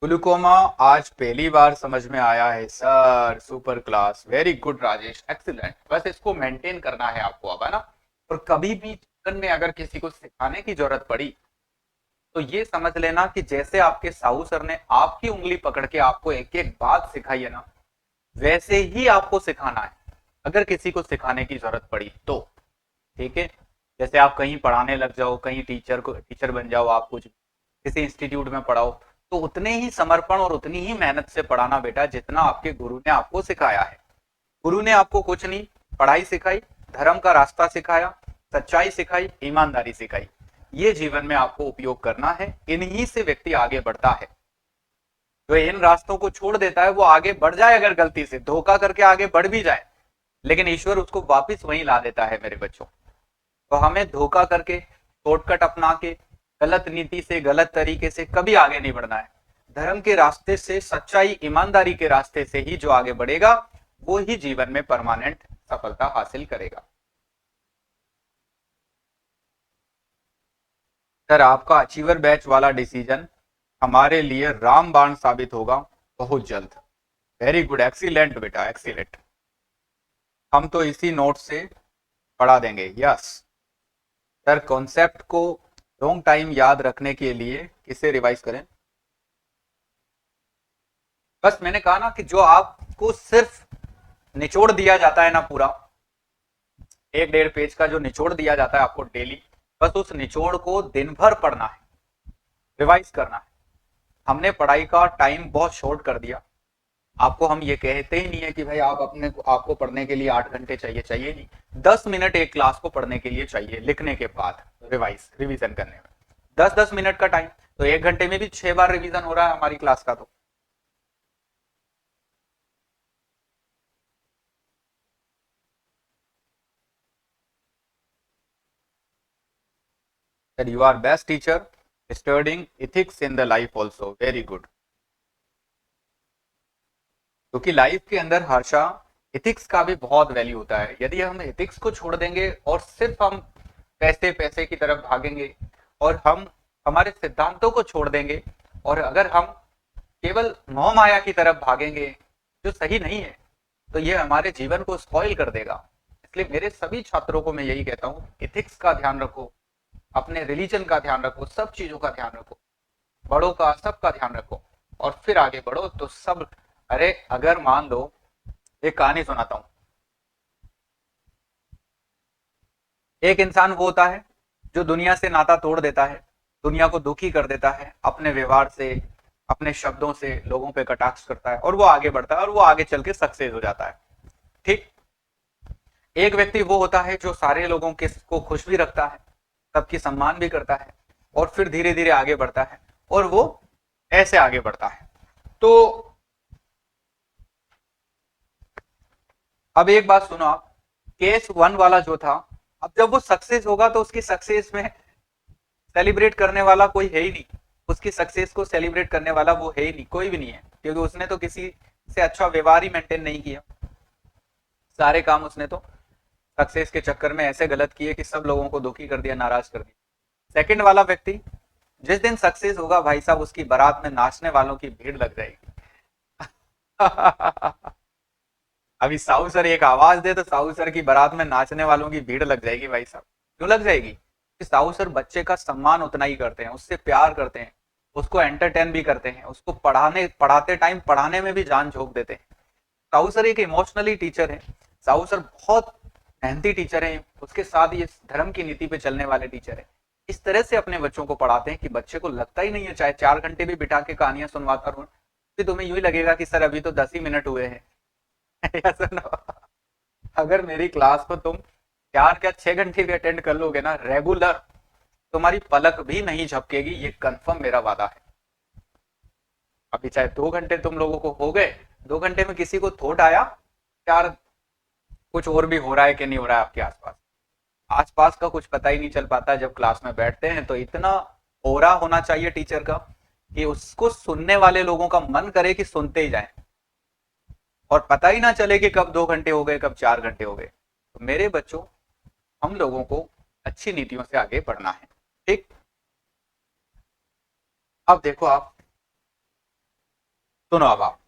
Glaucoma आज पहली बार समझ में आया है sir. Super class, very good Rajesh, excellent. बस इसको मेंटेन करना है आपको अब, है ना। और कभी भी जीवन में अगर किसी को सिखाने की जरूरत पड़ी तो ये समझ लेना कि जैसे आपके साहू सर ने आपकी उंगली पकड़ के आपको एक एक बात सिखाई है ना, वैसे ही आपको सिखाना है अगर किसी को सिखाने की जरूरत पड़ी तो। ठीक है। जैसे आप कहीं पढ़ाने लग जाओ, कहीं टीचर बन जाओ, आप कुछ किसी इंस्टीट्यूट में पढ़ाओ, तो उतने ही समर्पण और उतनी ही मेहनत से पढ़ाना बेटा जितना आपके गुरु ने आपको सिखाया है। गुरु ने आपको कुछ नहीं, पढ़ाई सिखाई, धर्म का रास्ता सिखाया, सच्चाई सिखाई, ईमानदारी सिखाई। ये जीवन में आपको उपयोग करना है। इन्हीं से व्यक्ति आगे बढ़ता है। जो इन रास्तों को छोड़ देता है वो आगे बढ़ जाए, अगर गलती से धोखा करके आगे बढ़ भी जाए, लेकिन ईश्वर उसको वापिस वहीं ला देता है मेरे बच्चों। तो हमें धोखा करके, शॉर्टकट अपना के, गलत नीति से, गलत तरीके से कभी आगे नहीं बढ़ना है। धर्म के रास्ते से, सच्चाई ईमानदारी के रास्ते से ही जो आगे बढ़ेगा वो ही जीवन में परमानेंट सफलता हासिल करेगा। सर, आपका अचीवर बैच वाला डिसीजन हमारे लिए रामबाण साबित होगा बहुत जल्द। वेरी गुड, एक्सीलेंट बेटा, एक्सीलेंट। हम तो इसी नोट से पढ़ा देंगे। Yes sir. कॉन्सेप्ट को लॉन्ग टाइम याद रखने के लिए किसे रिवाइज करें? बस मैंने कहा ना कि जो आपको सिर्फ निचोड़ दिया जाता है ना, पूरा एक डेढ़ पेज का जो निचोड़ दिया जाता है आपको डेली, बस उस निचोड़ को दिन भर पढ़ना है, रिवाइज करना है। हमने पढ़ाई का टाइम बहुत शॉर्ट कर दिया। आपको हम ये कहते ही नहीं है कि भाई आपको पढ़ने के लिए 8 घंटे चाहिए, चाहिए नहीं। 10 मिनट एक क्लास को पढ़ने के लिए चाहिए, लिखने के बाद रिवीजन करने में 10-10 मिनट का टाइम। तो 1 घंटे में भी 6 बार रिवीजन हो रहा है हमारी क्लास का। तो that you are best teacher studying ethics in the life also, very good। क्योंकि लाइफ के अंदर हर्षा एथिक्स का भी बहुत वैल्यू होता है। यदि हम एथिक्स को छोड़ देंगे और सिर्फ हम पैसे पैसे की तरफ भागेंगे, और हम हमारे सिद्धांतों को छोड़ देंगे, और अगर हम केवल मोह माया की तरफ भागेंगे जो सही नहीं है, तो ये हमारे जीवन को स्पॉइल कर देगा। इसलिए मेरे सभी छात्रों को मैं यही कहता हूँ, एथिक्स का ध्यान रखो, अपने रिलीजन का ध्यान रखो, सब चीजों का ध्यान रखो, बड़ों का सबका ध्यान रखो, और फिर आगे बढ़ो तो सब। अरे अगर मान लो, एक कहानी सुनाता हूँ। एक इंसान वो होता है जो दुनिया से नाता तोड़ देता है, दुनिया को दुखी कर देता है अपने व्यवहार से, अपने शब्दों से लोगों पे कटाक्ष करता है, और वो आगे बढ़ता है और वो आगे चल के सक्सेस हो जाता है। ठीक। एक व्यक्ति वो होता है जो सारे लोगों के को खुश भी रखता है, सबकी सम्मान भी करता है, और फिर धीरे धीरे आगे बढ़ता है, और वो ऐसे आगे बढ़ता है। तो अब एक बात सुनो आप। केस वन वाला जो था, अब जब वो सक्सेस होगा तो उसकी सक्सेस में सेलिब्रेट करने वाला कोई है ही नहीं। उसकी सक्सेस को सेलिब्रेट करने वाला वो है ही नहीं, कोई भी नहीं है, क्योंकि उसने तो किसी से अच्छा व्यवहार ही मेंटेन नहीं किया। सारे काम उसने तो सक्सेस के चक्कर में ऐसे गलत किए कि सब लोगों को दुखी कर दिया, नाराज कर दिया। सेकंड वाला व्यक्ति, जिस दिन सक्सेस होगा भाई साहब, उसकी बारात में नाचने वालों की भीड़ लग जाएगी। अभी साहू सर एक आवाज दे तो साहू सर की बारात में नाचने वालों की भीड़ लग जाएगी भाई साहब। क्यों लग जाएगी? कि साहू सर बच्चे का सम्मान उतना ही करते हैं, उससे प्यार करते हैं, उसको एंटरटेन भी करते हैं, उसको पढ़ाते टाइम पढ़ाने में भी जान झोंक देते हैं। साहू सर एक इमोशनली टीचर है। साहू सर बहुत मेहनती टीचर है, उसके साथ ये धर्म की नीति पे चलने वाले टीचर है। इस तरह से अपने बच्चों को पढ़ाते हैं कि बच्चे को लगता ही नहीं है, चाहे 4 घंटे भी बिठा के कहानियां सुनवाता रहूं, फिर तुम्हें यूं ही लगेगा कि सर अभी तो 10 ही मिनट हुए हैं। या सुनो, अगर मेरी क्लास को तुम 4 या 6 घंटे भी अटेंड कर लोगे ना रेगुलर, तुम्हारी पलक भी नहीं झपकेगी, ये कंफर्म मेरा वादा है। अभी चाहे 2 घंटे तुम लोगों को हो गए, 2 घंटे में किसी को थोट आया यार कुछ और भी हो रहा है कि नहीं हो रहा है आपके आसपास, आसपास का कुछ पता ही नहीं चल पाता। जब क्लास में बैठते हैं तो इतना ओरा होना चाहिए टीचर का कि उसको सुनने वाले लोगों का मन करे कि सुनते ही जाएं, और पता ही ना चले कि कब 2 घंटे हो गए, कब 4 घंटे हो गए। तो मेरे बच्चों, हम लोगों को अच्छी नीतियों से आगे बढ़ना है। ठीक। अब देखो आप, सुनो अब आप